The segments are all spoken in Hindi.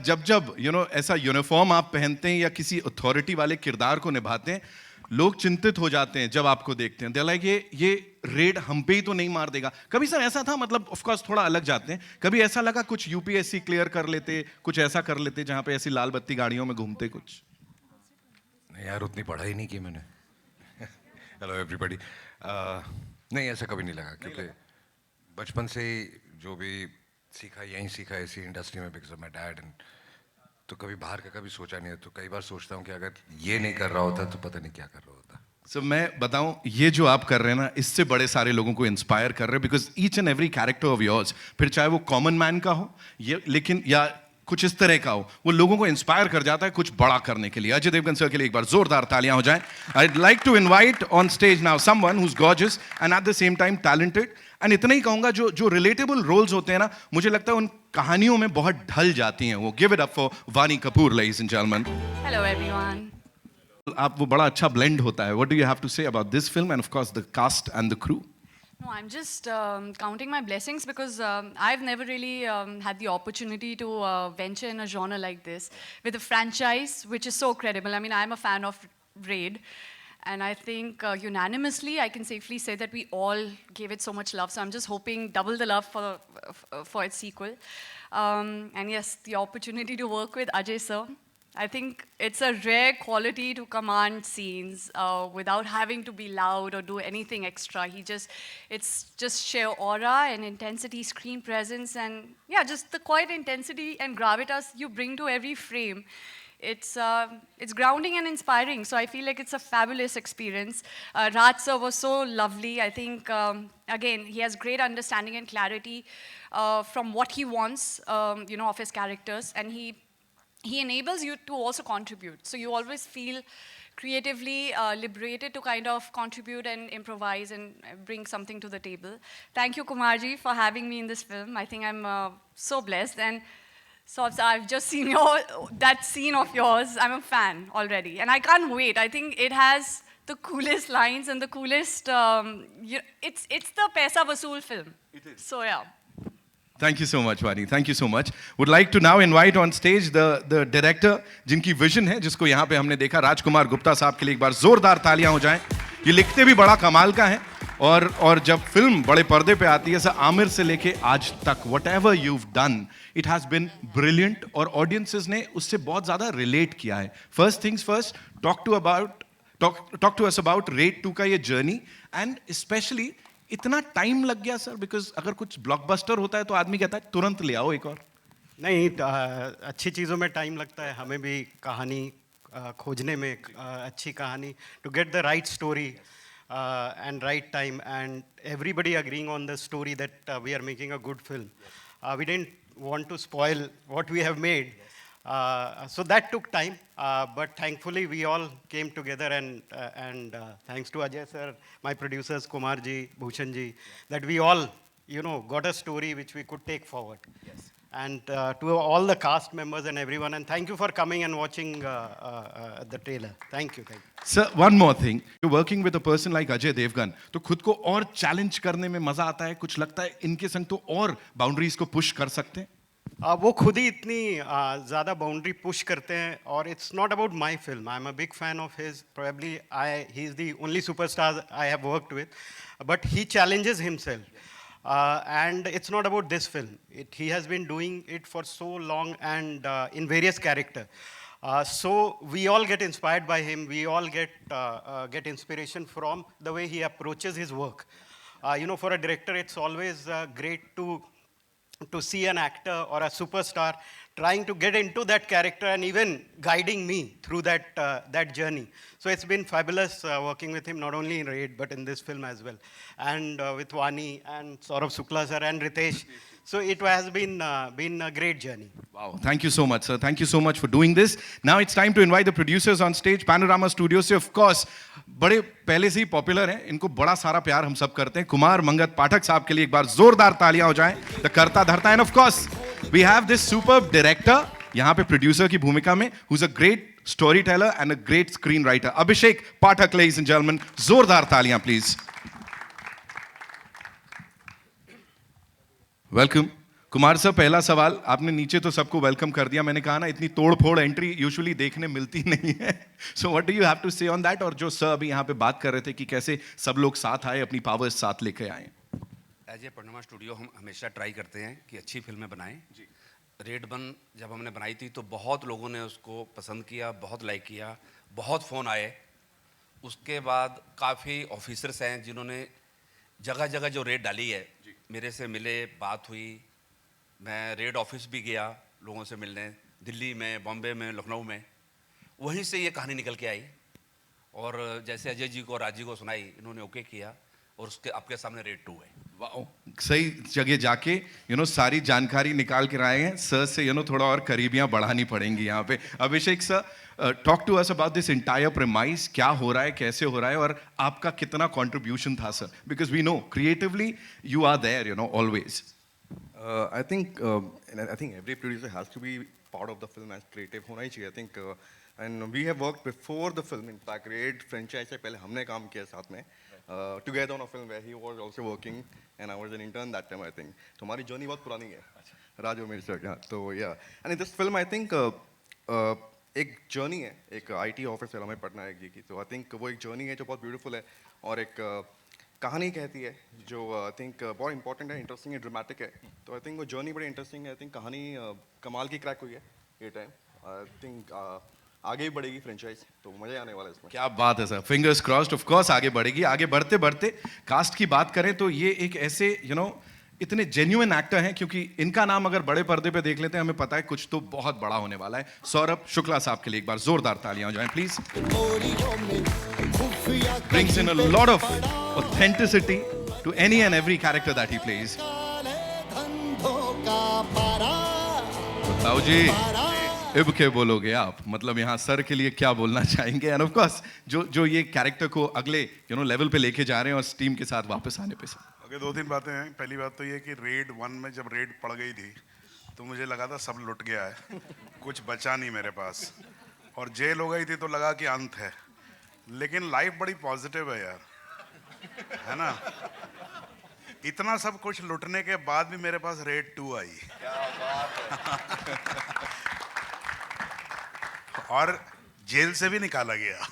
जब जब ऐसा यूनिफॉर्म आप पहनते हैं या किसी अथॉरिटी वाले किरदार को निभाते हैं, लोग चिंतित हो जाते हैं जब आपको देखते हैं। दे लाइक ये रेड हम पे ही तो नहीं मार देगा। कभी सर ऐसा था, मतलब ऑफ कोर्स थोड़ा अलग जाते हैं, कभी ऐसा लगा कुछ यूपीएससी क्लियर कर लेते, कुछ ऐसा कर लेते जहां पे ऐसी लाल बत्ती गाड़ियों में घूमते कुछ? नहीं यार, उतनी पढ़ाई नहीं की मैंने। Hello everybody. नहीं, ऐसा कभी नहीं लगा, क्योंकि बचपन से ही जो भी सीखा यहीं सीखा, इसी इंडस्ट्री में, बिकॉज ऑफ माय डैड। तो कभी बाहर का कभी सोचा नहीं है। तो कई बार सोचता हूँ कि अगर ये नहीं कर रहा होता तो पता नहीं क्या कर रहा होता। सो मैं बताऊं, ये जो आप कर रहे हैं ना, इससे बड़े सारे लोगों को इंस्पायर कर रहे हैं, because each and every character of yours, फिर चाहे वो कॉमन मैन का हो ये, लेकिन या कुछ इस तरह का हो, वो लोगों को इंस्पायर कर जाता है कुछ बड़ा करने के लिए। अजय देवगन सर के लिए एक बार जोरदार तालियां हो जाएं। I'd like to invite on stage now someone who's gorgeous and at the same time talented. And इतना ही कहूंगा, जो रिलेटेबल रोल्स होते हैं ना, मुझे लगता है उन कहानियों में बहुत ढल जाती हैं वो। गिव इट अप फॉर वानी Kapoor, ladies and gentlemen. Hello everyone. आप वो बड़ा अच्छा ब्लेंड होता है। What do you have to say about this film and of course the cast and the crew? No, I'm just counting my blessings because I've never really had the opportunity to venture in a genre like this with a franchise which is so credible. I mean, I'm a fan of Raid, and I think unanimously I can safely say that we all gave it so much love. So I'm just hoping double the love for its sequel. And yes, the opportunity to work with Ajay sir. I think it's a rare quality to command scenes without having to be loud or do anything extra. It's just sheer aura and intensity, screen presence, and yeah, just the quiet intensity and gravitas you bring to every frame. It's grounding and inspiring. So I feel like it's a fabulous experience. Raj sir was so lovely. I think again he has great understanding and clarity from what he wants, of his characters, and he enables you to also contribute. So you always feel creatively liberated to kind of contribute and improvise and bring something to the table. Thank you, Kumarji, for having me in this film. I think I'm so blessed. And so I've just seen that scene of yours. I'm a fan already. And I can't wait. I think it has the coolest lines and the coolest, it's the Paisa Vasool film. It is. So yeah. Thank you so much, Vani. Thank you so much. Would like to now invite on stage the director, जिनकी विजन है, जिसको यहाँ पे हमने देखा, राजकुमार गुप्ता साहब के लिए एक बार जोरदार तालियां हो जाएं। ये लिखते भी बड़ा कमाल का है, और जब फिल्म बड़े पर्दे पे आती है, जैसे आमिर से लेके आज तक, whatever you've done, it has been brilliant, और audiences ने उससे बहुत ज़्यादा relate किया है। First things first, talk to us about Raid 2 का ये journey, and especially इतना टाइम लग गया सर, बिकॉज अगर कुछ ब्लॉकबस्टर होता है तो आदमी कहता है तुरंत ले आओ एक और। नहीं, अच्छी चीज़ों में टाइम लगता है। हमें भी कहानी खोजने में, अच्छी कहानी, to get the right story and right time, and everybody agreeing on the story that we are making a good film. We didn't want to spoil what we have made. So that took time, but thankfully we all came together, and thanks to Ajay sir, my producers, Kumar ji, Bhushan ji, that we all got a story which we could take forward. Yes. And to all the cast members and everyone, and thank you for coming and watching the trailer. Thank you. Sir, one more thing. You're working with a person like Ajay Devgan, तो खुद को और चैलेंज करने में मजा आता है, कुछ लगता है इनके संग तो और बाउंड्रीज को पुश कर सकते हैं? वो खुद ही इतनी ज़्यादा बाउंड्री पुश करते हैं, और it's not about my film. I am a big fan of his. Probably he is the only superstar I have worked with, but he challenges himself. And it's not about this film. He has been doing it for so long and in various characters. So we all get inspired by him. We all get inspiration from the way he approaches his work. For a director, it's always great to see an actor or a superstar trying to get into that character and even guiding me through that journey. So it's been fabulous working with him, not only in Raid, but in this film as well. And with Vani and Saurabh Shukla sir and Ritesh. So it has been a great journey. Wow, thank you so much, sir. Thank you so much for doing this. Now it's time to invite the producers on stage. Panorama Studios से, of course, बड़े पहले से ही पॉपुलर हैं. इनको बड़ा सारा प्यार हम सब करते हैं. कुमार मंगत पाठक साहब के लिए एक बार जोरदार तालियां हो जाएं. The करता धरता. And of course, we have this superb director यहाँ पे प्रोड्यूसर की भूमिका में, who's a great storyteller and a great screenwriter. Abhishek Pathak, ladies and gentlemen. जोरदार तालियां, please. वेलकम. कुमार सर, पहला सवाल. आपने नीचे तो सबको वेलकम कर दिया. मैंने कहा ना, इतनी तोड़ फोड़ एंट्री यूजुअली देखने मिलती नहीं है. So what do you have to say on that? और जो सर अभी यहाँ पे बात कर रहे थे कि कैसे सब लोग साथ आए, अपनी पावर्स साथ लेके आए. एज ए पैनोरमा स्टूडियो हम हमेशा ट्राई करते हैं कि अच्छी फिल्में बनाएं. रेड 1 जब हमने बनाई थी तो बहुत लोगों ने उसको पसंद किया, बहुत लाइक किया, बहुत फ़ोन आए. उसके बाद काफ़ी ऑफिसर्स हैं जिन्होंने जगह जगह जो रेड डाली है, मेरे से मिले, बात हुई. मैं रेड ऑफिस भी गया लोगों से मिलने, दिल्ली में, बॉम्बे में, लखनऊ में. वहीं से ये कहानी निकल के आई, और जैसे अजय जी को, राज जी को सुनाई, इन्होंने ओके किया, और उसके आपके सामने रेड 2 है. वाओ, सही जगह जाके सारी जानकारी निकाल के आए हैं. सर से थोड़ा और करीबियां बढ़ानी पड़ेंगी यहाँ पे. Abhishek sir, talk to us about this entire premise. क्या हो रहा है, कैसे हो रहा है, और आपका कितना कंट्रीब्यूशन था sir? Because we know creatively you are there always. I think every producer has to be part of the film as creative होना ही चाहिए. I think and we have worked before the film. In fact, Raid franchise से पहले हमने काम किया साथ में together on a film where he was also working and I was an intern that time. I think तो हमारी journey बहुत पुरानी है. राज और मेरी सर. तो yeah. And in this film I think एक journey है, एक IT ऑफिसर हमें पटनायक जी की. तो I think वो एक journey है जो बहुत beautiful है, और एक कहानी कहती है जो आई थिंक बहुत इंपॉर्टेंट है, इंटरेस्टिंग है, ड्रामेटिक है. तो आई थिंक वो जर्नी बड़ी इंटरेस्टिंग है. आई थिंक कहानी कमाल की क्रैक हुई है ये टाइम. आई थिंक आगे ही बढ़ेगी फ्रेंचाइज, तो मजा आने वाला है इसमें. क्या बात है sir, fingers crossed. Of course आगे बढ़ेगी. आगे बढ़ते बढ़ते कास्ट की बात करें तो ये एक ऐसे इतने जेन्युइन एक्टर हैं, क्योंकि इनका नाम अगर बड़े पर्दे पे देख लेते हैं हमें पता है कुछ तो बहुत बड़ा होने वाला है. सौरभ शुक्ला साहब के लिए एक बार जोरदार तालियां हो जाएं please. Brings in a lot of authenticity to any and every character that he plays. ताऊ जी, इब के बोलोगे आप, मतलब यहाँ सर के लिए क्या बोलना चाहेंगे? एंड ऑफ कोर्स जो ये कैरेक्टर को अगले लेवल पे लेके जा रहे हैं, और टीम के साथ वापस आने पे. ओके, 2-3 बातें हैं. पहली बात तो ये कि रेड 1 में जब रेड पड़ गई थी तो मुझे लगा था सब लुट गया है, कुछ बचा नहीं मेरे पास, और जेल हो गई थी तो लगा कि अंत है. लेकिन लाइफ बड़ी पॉजिटिव है यार, है ना. इतना सब कुछ लुटने के बाद भी मेरे पास रेड 2 आई. और जेल से भी निकाला गया.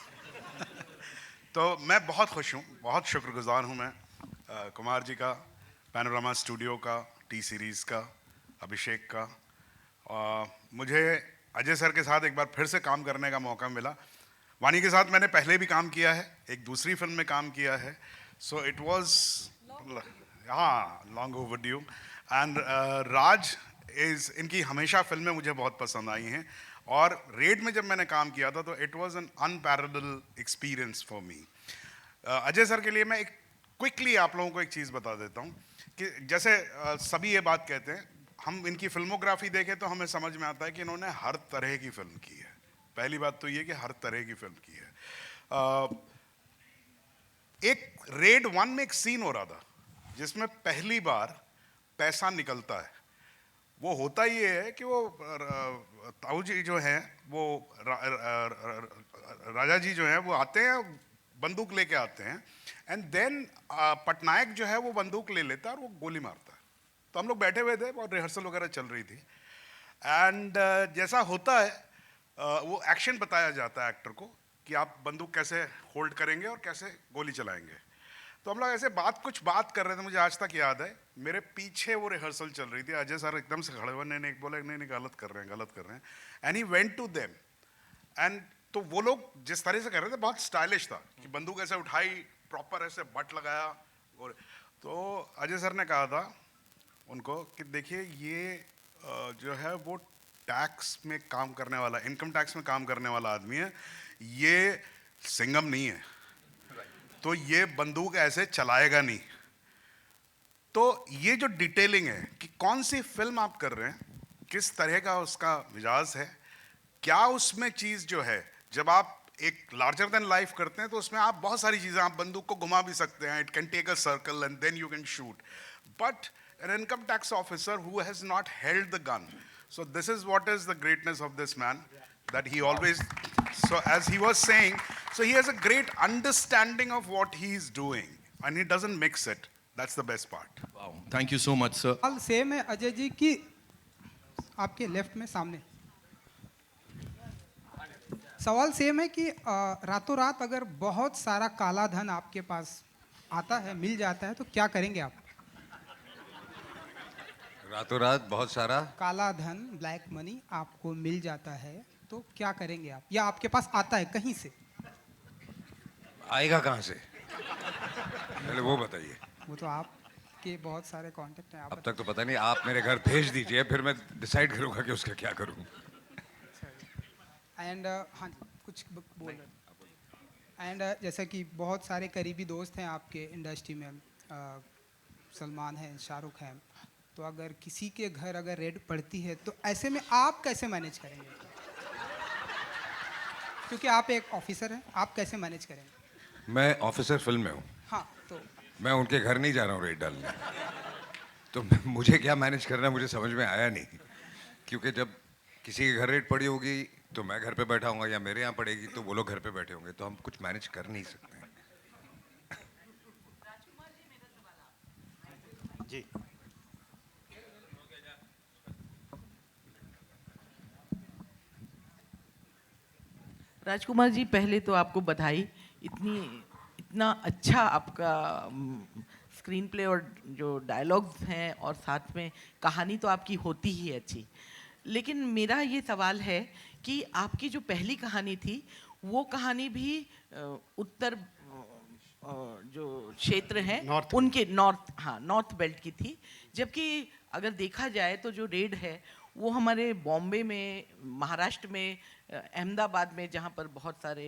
तो मैं बहुत खुश हूँ, बहुत शुक्रगुजार हूँ मैं कुमार जी का, पैनोरामा स्टूडियो का, टी सीरीज़ का, अभिषेक का. मुझे अजय सर के साथ एक बार फिर से काम करने का मौका मिला. वानी के साथ मैंने पहले भी काम किया है, एक दूसरी फिल्म में काम किया है. So it was long overdue. And Raj इनकी हमेशा फिल्में मुझे बहुत पसंद आई हैं, और रेड में जब मैंने काम किया था तो it was an unparalleled experience for me. Ajay sir के लिए मैं एक क्विकली आप लोगों को एक चीज़ बता देता हूँ कि जैसे सभी ये बात कहते हैं, हम इनकी फिल्मोग्राफी देखें तो हमें समझ में आता है कि इन्होंने हर तरह की फिल्म की है. पहली बात तो ये कि हर तरह की फिल्म की है. एक रेड 1 में एक सीन हो रहा था जिसमें पहली बार पैसा निकलता है। वो होता ये है कि वो ताऊ जी जो हैं वो राजा जी जो हैं वो आते हैं, बंदूक लेके आते हैं, एंड देन पटनायक जो है वो बंदूक ले लेता है और वो गोली मारता है। तो हम लोग बैठे हुए थे और रिहर्सल वगैरह चल रही थी, एंड जैसा होता है वो एक्शन बताया जाता है एक्टर को कि आप बंदूक कैसे होल्ड करेंगे और कैसे गोली चलाएंगे। तो हम लोग ऐसे कुछ बात कर रहे थे, मुझे आज तक याद है। मेरे पीछे वो रिहर्सल चल रही थी, अजय सर एकदम से खड़े हुए, नहीं बोला नहीं गलत कर रहे हैं, and he went to them, and तो वो लोग जिस तरह से कर रहे थे बहुत स्टाइलिश था कि बंदूक ऐसे उठाई, प्रॉपर ऐसे बट लगाया। और तो अजय सर ने कहा था उनको कि देखिए ये जो है वो टैक्स में काम करने वाला, इनकम टैक्स में काम करने वाला आदमी है, ये सिंघम नहीं है, तो ये बंदूक ऐसे चलाएगा नहीं। तो ये जो डिटेलिंग है कि कौन सी फिल्म आप कर रहे हैं, किस तरह का उसका मिजाज है, क्या उसमें चीज़ जो है, जब आप एक लार्जर देन लाइफ करते हैं तो उसमें आप बहुत सारी चीज़ें, आप बंदूक को घुमा भी सकते हैं, it can take a circle and then you can shoot, but an income tax officer who has not held the gun. So this is what is the greatness of this man, that he always, so as he was saying, so he has a great understanding of what he is doing and he doesn't mix it. That's the best part. Wow, thank you so much, sir. सवाल सेम है अजय जी की, आपके लेफ्ट में सामने सवाल सेम है कि रातों रात अगर बहुत सारा काला धन आपके पास आता है, मिल जाता है, तो क्या करेंगे आप? रातों रात बहुत सारा काला धन, ब्लैक मनी आपको मिल जाता है तो क्या करेंगे आप, या आपके पास आता है कहीं से? आएगा कहाँ से, पहले वो बताइए। वो तो आपके बहुत सारे कांटेक्ट हैं, आप अब तक तो पता नहीं, आप मेरे घर भेज दीजिए, फिर मैं डिसाइड करूंगा कि उसका क्या करूं। एंड हाँ जी, कुछ बोल रहे। एंड जैसा कि बहुत सारे करीबी दोस्त हैं आपके इंडस्ट्री में, सलमान है, शाहरुख हैं, तो अगर किसी के घर अगर रेड पड़ती है तो ऐसे में आप कैसे मैनेज करेंगे? क्योंकि आप एक ऑफिसर हैं, आप कैसे मैनेज करेंगे? मैं ऑफिसर फिल्म में हूँ। हाँ, तो मैं उनके घर नहीं जा रहा हूँ रेड डालने, तो मुझे क्या मैनेज करना है मुझे समझ में आया नहीं, क्योंकि जब किसी के घर रेड पड़ी होगी तो मैं घर पे बैठा हूँगा, या मेरे यहाँ पड़ेगी तो वो लोग घर पे बैठे होंगे, तो हम कुछ मैनेज कर नहीं सकते हैं। जी राजकुमार जी, पहले तो आपको बधाई, इतना अच्छा आपका स्क्रीन प्ले और जो डायलॉग्स हैं और साथ में कहानी तो आपकी होती ही अच्छी। लेकिन मेरा ये सवाल है कि आपकी जो पहली कहानी थी वो कहानी भी उत्तर जो क्षेत्र हैं उनके नॉर्थ बेल्ट की थी, जबकि अगर देखा जाए तो जो रेड है वो हमारे बॉम्बे में, महाराष्ट्र में, अहमदाबाद में, जहाँ पर बहुत सारे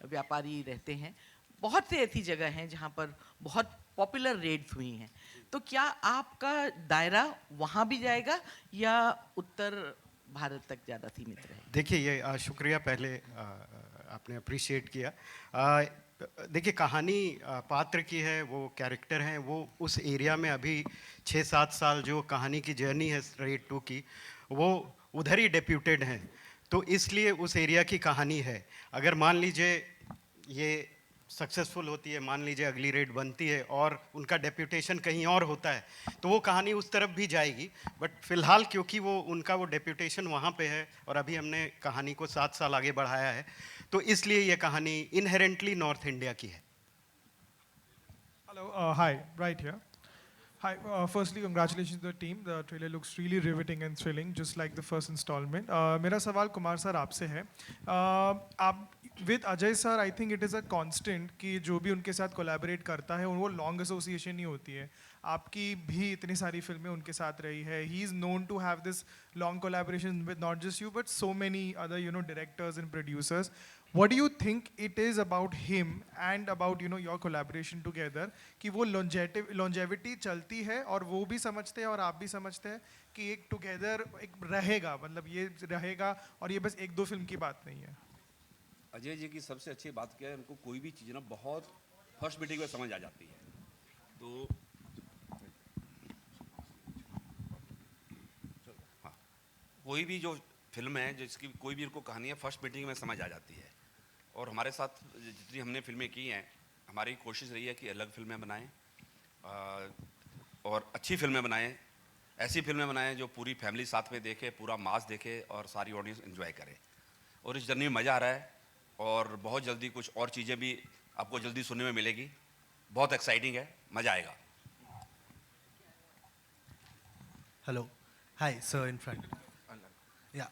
व्यापारी रहते हैं, बहुत से ऐसी जगह हैं जहाँ पर बहुत पॉपुलर रेड्स हुई हैं। तो क्या आपका दायरा वहाँ भी जाएगा या उत्तर भारत तक ज़्यादा सीमित रहेगा? देखिए, ये शुक्रिया पहले आपने अप्रिशिएट किया। देखिए, कहानी पात्र की है, वो कैरेक्टर हैं, वो उस एरिया में अभी 6-7 साल जो कहानी की जर्नी है रेड 2 की, वो उधर ही डेप्यूटेड हैं, तो इसलिए उस एरिया की कहानी है। अगर मान लीजिए ये सक्सेसफुल होती है, मान लीजिए अगली रेड बनती है और उनका डेप्यूटेशन कहीं और होता है, तो वो कहानी उस तरफ भी जाएगी। बट फिलहाल क्योंकि वो उनका वो डेप्यूटेशन वहाँ पे है और अभी हमने कहानी को 7 साल आगे बढ़ाया है, तो इसलिए ये कहानी इनहेरेंटली नॉर्थ इंडिया की है। Hello, hi, right here. Hi, firstly, congratulations to the team. The trailer looks really riveting and thrilling, just like the first installment. मेरा सवाल कुमार सर आपसे है। आप with Ajay sir, I think it is a constant कि जो भी उनके साथ कोलैबोरेट करता है वो लॉन्ग एसोसिएशन ही होती है। आपकी भी इतनी सारी फिल्में उनके साथ रही है। He is known to have this long collaboration with not just you but so many other directors and producers. What do you think it is about him and about your collaboration together कि वो longevity चलती है और वो भी समझते हैं और आप भी समझते हैं कि एक together एक रहेगा, मतलब ये रहेगा और ये बस 1-2 फिल्म की बात नहीं है? अजय जी की सबसे अच्छी बात क्या है, उनको कोई भी चीज़ ना बहुत फर्स्ट मीटिंग में समझ आ जाती है। तो कोई भी जो फिल्म है, जिसकी कोई भी उनको कहानी है, फर्स्ट मीटिंग में समझ आ जाती है। और हमारे साथ जितनी हमने फिल्में की हैं, हमारी कोशिश रही है कि अलग फिल्में बनाएं और अच्छी फिल्में बनाएं, ऐसी फिल्में बनाएं जो पूरी फैमिली साथ में देखे, पूरा मास देखे और सारी ऑडियंस एंजॉय करे। और इस जर्नी में मज़ा आ रहा है और बहुत जल्दी कुछ और चीज़ें भी आपको जल्दी सुनने में मिलेगी। बहुत एक्साइटिंग है, मज़ा आएगा। Hello. Hi, sir, in front. Yeah.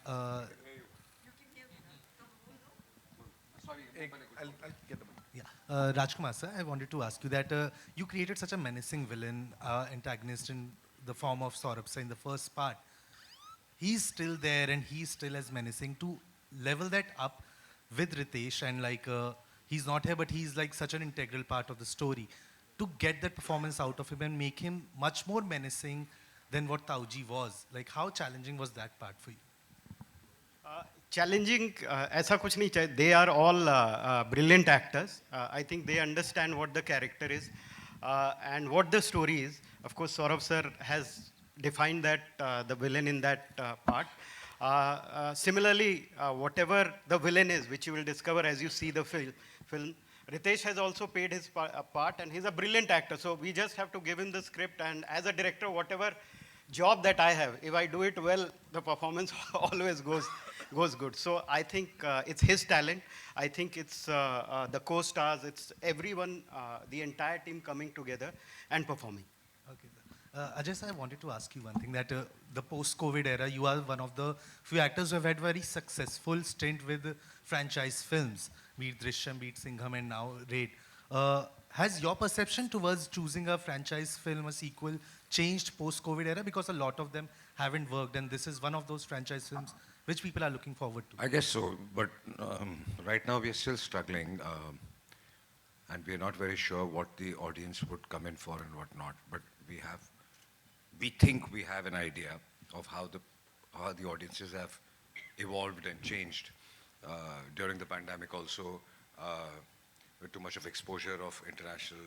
Yeah. Rajkumar, sir, I wanted to ask you that you created such a menacing villain, antagonist in the form of Saurabh sir in the first part. He's still there and he's still as menacing. To level that up with Ritesh and like he's not here, but he's like such an integral part of the story. To get that performance out of him and make him much more menacing than what Tauji was. Like how challenging was that part for you? Challenging, ऐसा कुछ नहीं चाहिए. They are all brilliant actors. I think they understand what the character is and what the story is. Of course, Saurabh sir has defined that the villain in that part. Similarly, whatever the villain is, which you will discover as you see the film, Ritesh has also paid his part, and he's a brilliant actor. So we just have to give him the script, and as a director, whatever job that I have, if I do it well, the performance always goes good. So I think it's his talent. I think it's the co-stars, it's everyone, the entire team coming together and performing. Okay. Ajay sir, I wanted to ask you one thing, that the post-COVID era, you are one of the few actors who have had very successful stint with franchise films, be it Drishyam, be it Singham, and now Raid. Has your perception towards choosing a franchise film, a sequel, changed post-COVID era? Because a lot of them haven't worked, and this is one of those franchise films which people are looking forward to. I guess so, but right now we are still struggling, and we are not very sure what the audience would come in for and what not. But we think we have an idea of how the audiences have evolved and changed during the pandemic also, with too much of exposure of international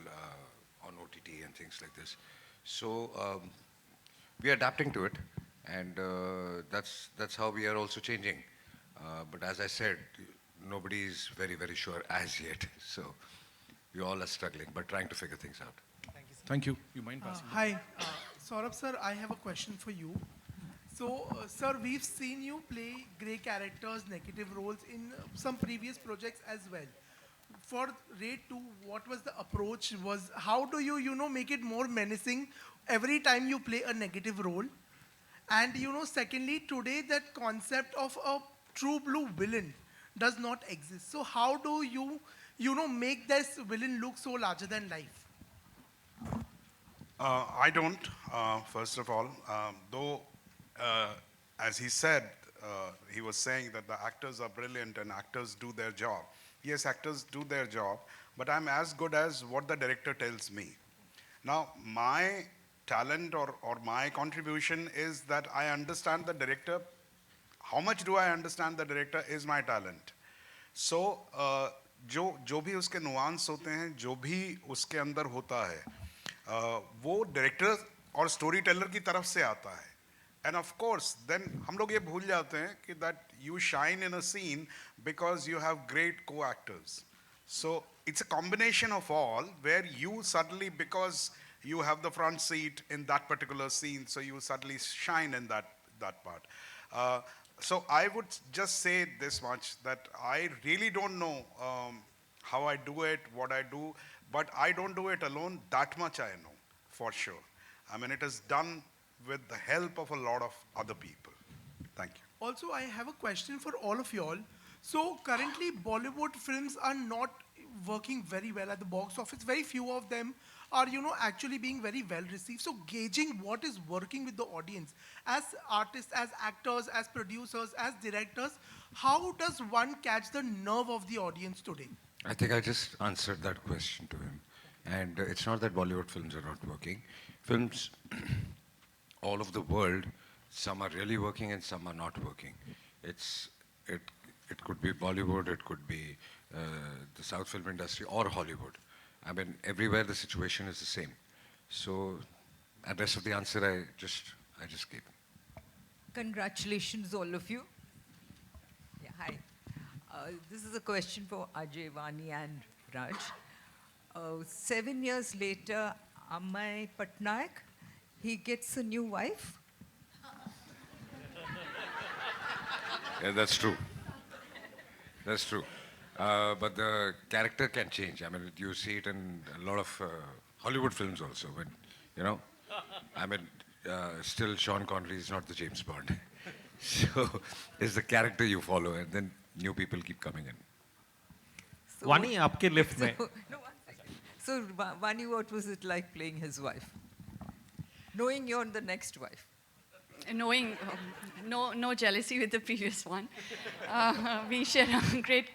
on OTT and things like this. So we are adapting to it, and that's how we are also changing. But as I said, nobody is very, very sure as yet. So we all are struggling, but trying to figure things out. Thank you. You mind passing? Hi, Saurabh sir, I have a question for you. So, sir, we've seen you play grey characters, negative roles in some previous projects as well. For Raid 2, what was the approach? How do you make it more menacing every time you play a negative role? And secondly, today that concept of a true blue villain does not exist. So how do you make this villain look so larger than life? I don't, first of all, though, as he said, he was saying that the actors are brilliant and actors do their job. Yes, actors do their job, but I'm as good as what the director tells me. Now, my talent or my contribution is that I understand the director. How much do I understand the director is my talent. So, जो भी उसके nuance होते हैं, जो भी उसके अंदर होता है, वो डायरेक्टर और स्टोरी टेलर की तरफ से आता है. And of course, then हम लोग ये भूल जाते हैं कि that you shine in a scene because you have great co-actors. So it's a combination of all where you suddenly, because you have the front seat in that particular scene, so you suddenly shine in that part. So I would just say this much, that I really don't know how I do it, what I do, but I don't do it alone. That much I know, for sure. I mean, it is done with the help of a lot of other people. Thank you. Also, I have a question for all of y'all. So currently, Bollywood films are not working very well at the box office. Very few of them are, actually being very well received. So gauging what is working with the audience, as artists, as actors, as producers, as directors, how does one catch the nerve of the audience today? I think I just answered that question to him. And it's not that Bollywood films are not working. Films all over the world, some are really working and some are not working. It could be Bollywood, it could be the South film industry or Hollywood. I mean, everywhere the situation is the same. So, and rest of the answer I just gave. Congratulations, all of you. Yeah, hi. This is a question for Ajay, Vani, and Raj. 7 years later, Amay Patnaik, he gets a new wife. Yeah, that's true. That's true. But the character can change. I mean, you see it in a lot of Hollywood films also. But, you know, I mean, still Sean Connery is not the James Bond. So it's the character you follow, and then new people keep coming in. So वानी आपके लिफ्ट में No, one second. So, Vani, what was it like playing his wife? Knowing you're the next wife. Knowing no jealousy with the previous one. We share a great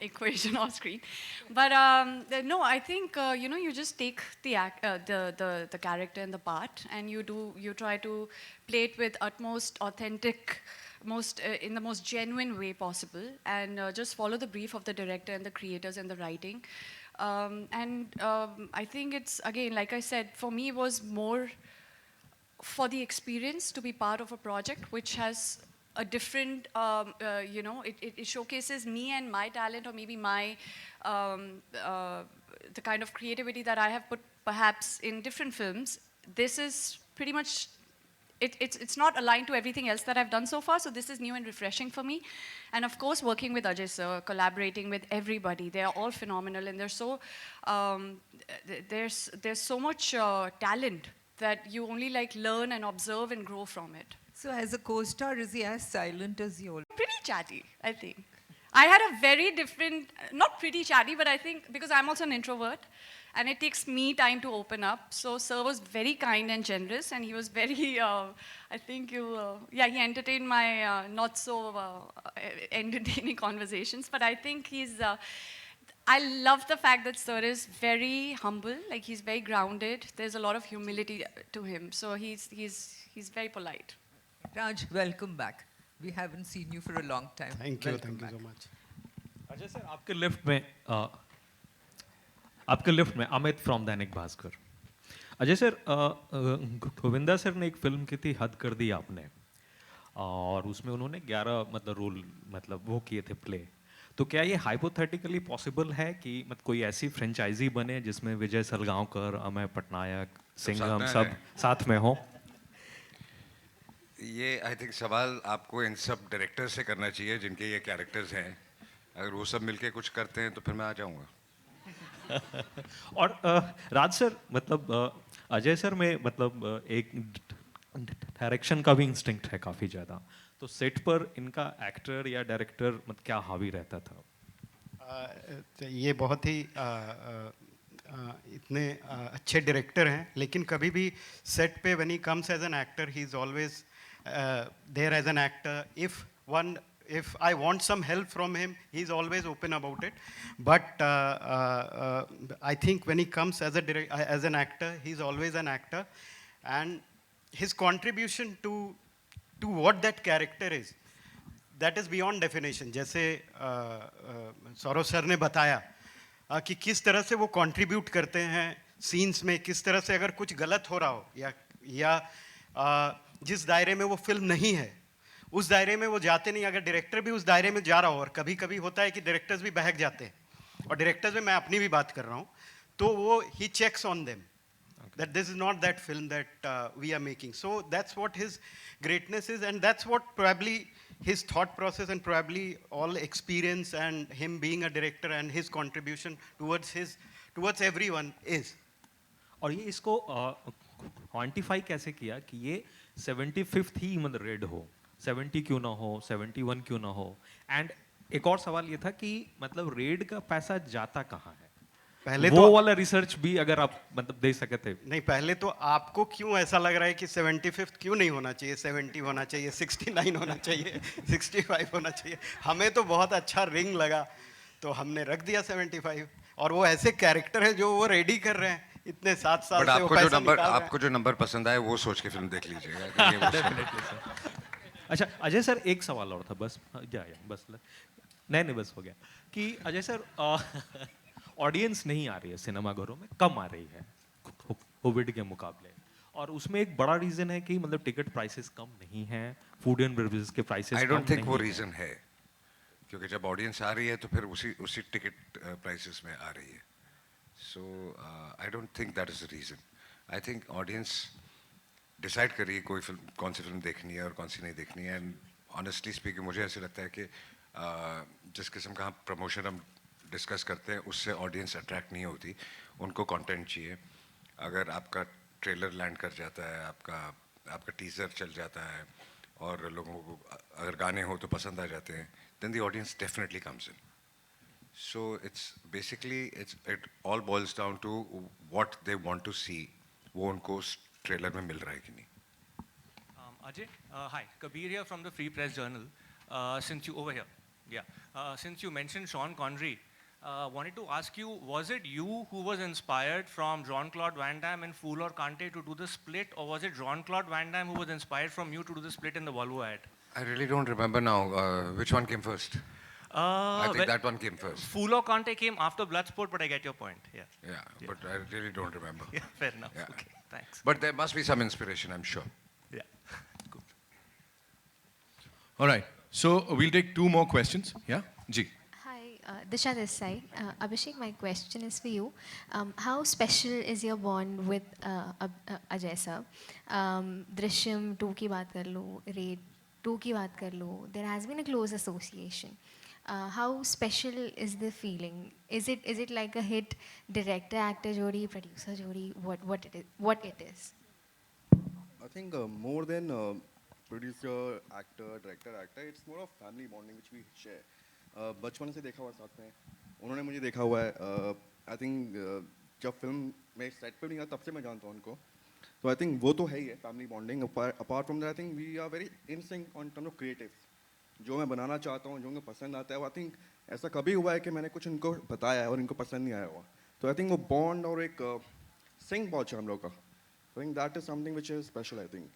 equation off screen. But no, I think you just take the character and the part, and you try to play it with utmost authentic, in the most genuine way possible, and just follow the brief of the director and the creators and the writing. I think it's, again, like I said, for me it was more for the experience to be part of a project which has a different, it showcases me and my talent, or maybe my, the kind of creativity that I have put perhaps in different films. This is pretty much, it's not aligned to everything else that I've done so far, so this is new and refreshing for me. And of course, working with Ajay sir, collaborating with everybody, they are all phenomenal, and there's so much talent that you only learn and observe and grow from it. So as a co-star, is he as silent as you? Pretty chatty, I think. I had a very different, not pretty chatty, but I think because I'm also an introvert, and it takes me time to open up. So sir was very kind and generous, and he was very, I think he entertained my not so entertaining conversations, but I think I love the fact that sir is very humble, he's very grounded. There's a lot of humility to him, so he's very polite. Raj, welcome back. We haven't seen you for a long time. Thank you Welcome so back. much. Ajay sir आपके लिफ्ट में Amit from Dainik Bhaskar. Ajay sir, Govinda sir ने एक फिल्म की थी हद कर दी आपने, और उसमें उन्होंने 11 रोल वो किए थे प्ले. तो क्या ये हाइपोथेटिकली पॉसिबल है कि कोई ऐसी फ्रेंचाइजी बने जिसमें विजय सलगांवकर, अमय पटनायक, सिंघम सब साथ में हो? ये आई थिंक सवाल आपको इन सब डायरेक्टर से करना चाहिए जिनके ये कैरेक्टर्स हैं. अगर वो सब मिलके कुछ करते हैं तो फिर मैं आ जाऊंगा. और राज सर, अजय सर में एक डायरेक्शन का भी इंस्टिंक्ट है काफ़ी ज़्यादा. तो सेट पर इनका एक्टर या डायरेक्टर क्या हावी रहता था? ये बहुत ही इतने अच्छे डायरेक्टर हैं, लेकिन कभी भी सेट पे when he comes as an actor, he is always there as an actor. If I want some help from him, he's always open about it. But I think when he comes as an actor, he's always an actor, and his contribution to what that character is, that is beyond definition. जैसे सौरभ सर ने बताया कि किस तरह से वो contribute करते हैं scenes में, किस तरह से अगर कुछ गलत हो रहा हो या जिस दायरे में वो फिल्म नहीं है, उस दायरे में वो जाते नहीं. अगर डायरेक्टर भी उस दायरे में जा रहा हो, और कभी कभी होता है कि डायरेक्टर्स भी बहक जाते हैं, और डायरेक्टर्स में मैं अपनी भी बात कर रहा हूँ, तो वो ही checks on them that this is not that film that we are making. So that's what his greatness is, and that's what probably his thought process and probably all experience and him being a director and his contribution towards everyone is. और ये इसको क्वांटिफाई कैसे किया कि ये 75th ही रेड हो, 70 क्यों ना हो, 71 क्यों ना हो? एंड एक और सवाल ये था कि रेड का पैसा जाता कहाँ है? पहले वो वाला रिसर्च भी अगर आप दे सके थे. नहीं, पहले तो आपको क्यों ऐसा लग रहा है कि 75th क्यों नहीं होना चाहिए, 70 होना चाहिए, 69 होना चाहिए, 65 होना चाहिए? हमें तो बहुत अच्छा रिंग लगा, तो हमने रख दिया 75. और वो ऐसे कैरेक्टर है जो वो रेडी कर रहे हैं इतने 7 साल से. आपको जो नंबर पसंद आए वो सोच के फिल्म देख लीजिएगा. अच्छा अजय सर, एक सवाल और था बस. बस नहीं बस हो गया कि अजय सर, ऑडियंस नहीं आ रही है सिनेमा घरों में, कम आ रही है कोविड के मुकाबले, और उसमें एक बड़ा रीजन है कि मतलब टिकट प्राइसेस कम नहीं हैं, फूड एंड बेवरेजेस के प्राइसेस आई डोंट थिंक वो रीजन है, क्योंकि जब ऑडियंस आ रही है तो फिर उसी टिकट प्राइसेस में आ रही है. So I don't think that is the reason. I think audience decide करिए कोई फिल्म, कौन सी फिल्म देखनी है और कौन सी नहीं देखनी है. एंड ऑनेस्टली स्पीकिंग मुझे ऐसे लगता है कि जिस किस्म का प्रमोशन हम डिस्कस करते हैं उससे ऑडियंस अट्रैक्ट नहीं होती. उनको कंटेंट चाहिए. अगर आपका ट्रेलर लैंड कर जाता है, आपका टीजर चल जाता है और लोगों को अगर गाने हो तो पसंद आ जाते हैं, then the audience definitely comes in. So it's basically it all boils down to what they want to see. वो उनको ट्रेलर में मिल रहा है कि नहीं. Ajay, hi, Kabir here from the Free Press Journal. Since you mentioned Sean Connery, wanted to ask you, was it you who was inspired from Jean-Claude Van Damme in Fool or Kante to do the split, or was it Jean-Claude Van Damme who was inspired from you to do the split in the Volvo ad? I really don't remember now. Which one came first? I think that one came first. Fool or Kante came after Bloodsport, but I get your point. Yeah, but I really don't remember. Yeah, fair enough. Yeah. Okay, thanks. But there must be some inspiration, I'm sure. Yeah. All right. So we'll take 2 more questions. Yeah, Ji. Hi, Disha this side. Abhishek, my question is for you. How special is your bond with Ajay sir? Drishyam 2 की बात कर लो, Raid 2 की बात कर लो. There has been a close association. How special is the feeling? Is it like a hit director-actor jodi, producer jodi? What it is? I think more than producer, actor, director, it's more of family bonding which we share. बचपन से देखा हुआ साथ में, उन्होंने मुझे देखा हुआ है. आई थिंक जब फिल्म में सेट पे नहीं था तब से मैं जानता हूँ उनको. तो आई थिंक वो तो है ही है family bonding. Apart from that I think we are very in sync on terms of creatives. जो मैं बनाना चाहता हूँ, जो उनको पसंद आता है, आई थिंक ऐसा कभी हुआ है कि मैंने कुछ इनको बताया है और इनको पसंद नहीं आया हुआ. तो आई थिंक वो बॉन्ड और एक सिंक बहुत है हम लोग का. I think that is something which is special. I think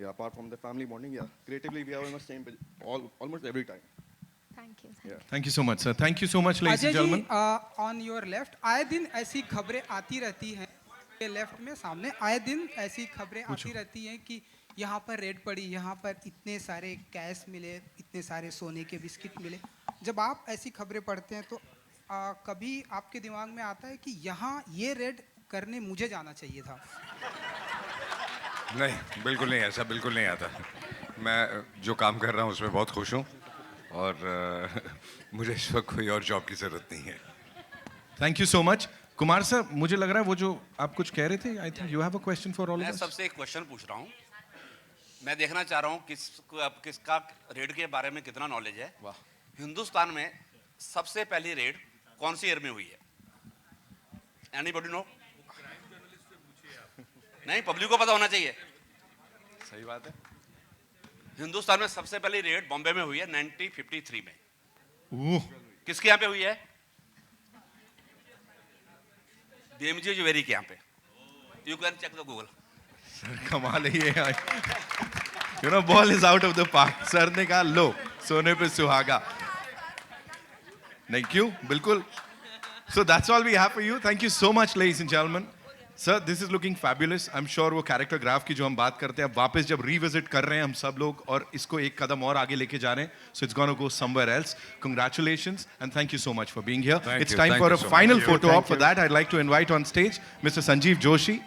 yeah, apart from the family bonding, yeah, creatively we are on the same page almost every time. Thank you. Thank you so much, sir. Thank you so much, ladies and gentlemen. On your left, आए दिन ऐसी खबरें आती रहती हैं. ये लेफ्ट में सामने आए दिन ऐसी खबरें आती रहती हैं कि यहाँ पर रेड पड़ी, यहाँ पर इतने सारे कैश मिले, इतने सारे सोने के बिस्किट मिले. जब आप ऐसी खबरें पढ़ते हैं तो कभी आपके दिमाग में आता है कि यहाँ ये रेड करने मुझे जाना चाहिए था? नहीं, बिल्कुल नहीं, ऐसा बिल्कुल नहीं आता. मैं जो काम कर रहा हूँ उसमें बहुत खुश हूँ और मुझे इस वक्त कोई और जॉब की ज़रूरत नहीं है. Thank you so much. Kumar sir, मुझे लग रहा है वो जो आप कुछ कह रहे थे, I think you have a question for all of मैं अस. सबसे एक क्वेश्चन पूछ रहा हूँ. मैं देखना चाह रहा हूँ किसका रेड के बारे में कितना नॉलेज है. हिंदुस्तान में सबसे पहली रेड कौन सी ईयर में हुई है? Anybody no? नहीं, पब्लिक को पता होना चाहिए. सही बात है. हिंदुस्तान में सबसे पहली रेड बॉम्बे में हुई है 1953 में. किसके यहाँ पे हुई है? बीएमजी ज्वेलरी के यहाँ पे. You can check the Google. Sir कमाल है ये. You know ball is out of the park. Sir ने कहा लो सोने पे सुहागा. Thank you. बिल्कुल. So that's all we have for you. Thank you so much, ladies and gentlemen. Sir, this is looking fabulous. I'm sure वो character graph की जो हम बात करते हैं, अब वापस जब revisit कर रहे हैं हम सब लोग और इसको एक कदम और आगे लेके जा रहे हैं. So it's gonna go somewhere else. Congratulations and thank you so much for being here. It's time for a final photo op. For that, I'd like to invite on stage Mr. Sanjeev Joshi.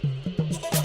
है।